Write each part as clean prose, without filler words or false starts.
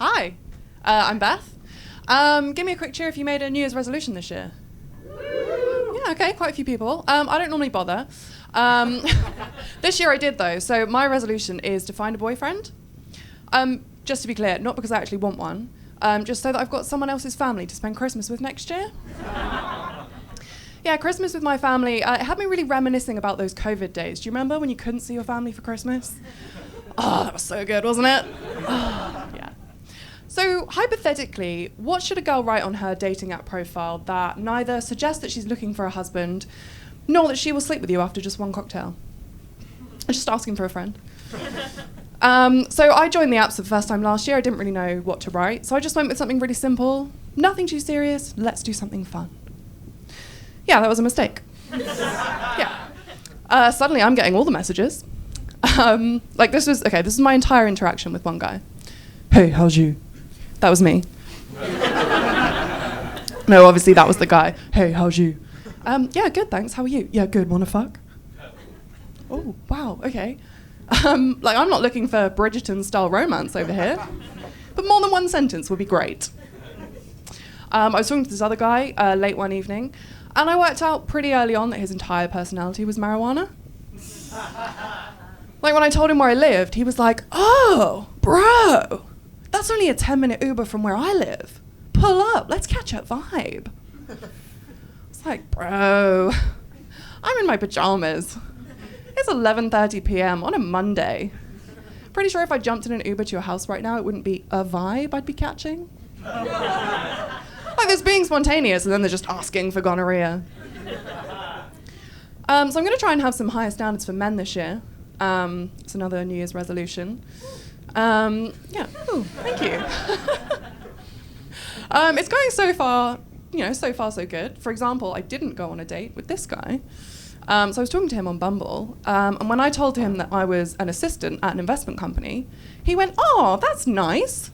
Hi, I'm Beth. Give me a quick cheer if you made a New Year's resolution this year. Yeah, okay, quite a few people. I don't normally bother. This year I did though, so my resolution is to find a boyfriend. Just to be clear, not because I actually want one, just so that I've got someone else's family to spend Christmas with next year. Yeah, Christmas with my family, it had me really reminiscing about those COVID days. Do you remember when you couldn't see your family for Christmas? Oh, that was so good, wasn't it? Oh, yeah. So, hypothetically, what should a girl write on her dating app profile that neither suggests that she's looking for a husband, nor that she will sleep with you after just one cocktail? I'm just asking for a friend. So I joined the apps for the first time last year. I didn't really know what to write, so I just went with something really simple. Nothing too serious. Let's do something fun. Yeah, that was a mistake. Yeah. Suddenly I'm getting all the messages. This is my entire interaction with one guy. Hey, how's you? That was me. No, obviously that was the guy. Hey, how's you? Yeah, good, thanks. How are you? Yeah, good. Wanna fuck? Oh, wow, okay. I'm not looking for Bridgerton-style romance over here, but more than one sentence would be great. I was talking to this other guy late one evening, and I worked out pretty early on that his entire personality was marijuana. When I told him where I lived, he was like, oh, bro, that's only a 10-minute Uber from where I live. Pull up, let's catch up vibe. It's like, bro, I'm in my pajamas. It's 11:30 p.m. on a Monday. Pretty sure if I jumped in an Uber to your house right now, it wouldn't be a vibe I'd be catching. There's being spontaneous, and then they're just asking for gonorrhea. So I'm going to try and have some higher standards for men this year. It's another New Year's resolution. Yeah, ooh, thank you. It's going so far, so good. For example, I didn't go on a date with this guy. So I was talking to him on Bumble, and when I told him that I was an assistant at an investment company, he went, oh, that's nice.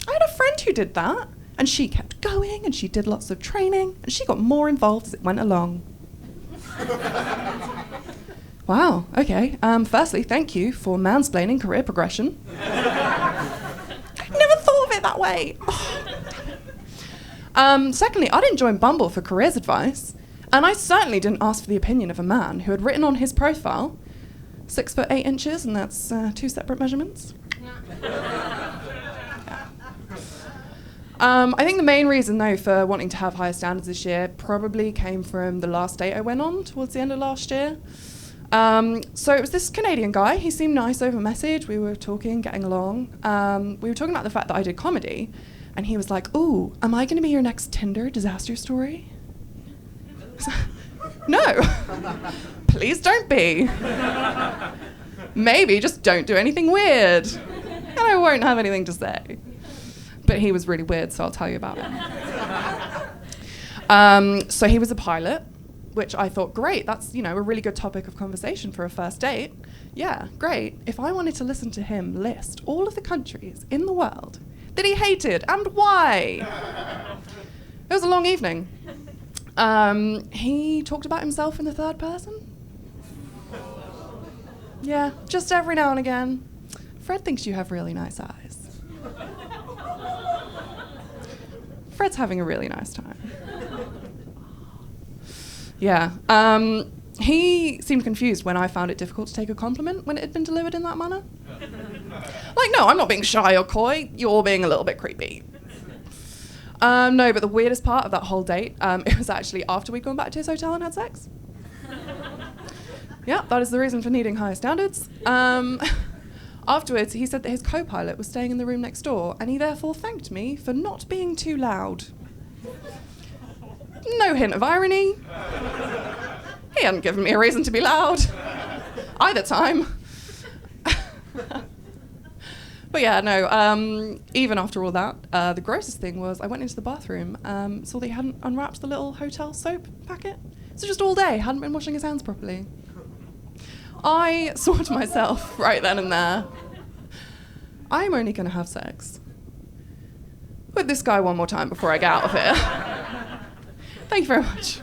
I had a friend who did that, and she kept going, and she did lots of training, and she got more involved as it went along. Wow, okay. Firstly, thank you for mansplaining career progression. I never thought of it that way. Oh. Secondly, I didn't join Bumble for careers advice. And I certainly didn't ask for the opinion of a man who had written on his profile 6'8", and that's 2 separate measurements. Yeah. I think the main reason, though, for wanting to have higher standards this year probably came from the last date I went on towards the end of last year. So it was this Canadian guy. He seemed nice over message. We were talking, getting along. We were talking about the fact that I did comedy, and he was like, ooh, am I going to be your next Tinder disaster story? No, please don't be. Maybe just don't do anything weird, and I won't have anything to say. But he was really weird, so I'll tell you about him. So he was a pilot, which I thought, great, that's a really good topic of conversation for a first date. Yeah, great. If I wanted to listen to him list all of the countries in the world that he hated and why, it was a long evening. He talked about himself in the third person. Yeah, just every now and again. Fred thinks you have really nice eyes. Fred's having a really nice time. Yeah, he seemed confused when I found it difficult to take a compliment when it had been delivered in that manner. No, I'm not being shy or coy, you're being a little bit creepy. No, but the weirdest part of that whole date, it was actually after we'd gone back to his hotel and had sex. Yeah, that is the reason for needing higher standards. Afterwards, he said that his co-pilot was staying in the room next door, and he therefore thanked me for not being too loud. No hint of irony. He hadn't given me a reason to be loud either time. But yeah, no, even after all that, the grossest thing was I went into the bathroom, saw that he hadn't unwrapped the little hotel soap packet. So just all day, hadn't been washing his hands properly. I swore to myself right then and there, I'm only going to have sex with this guy one more time before I get out of here. Thank you very much.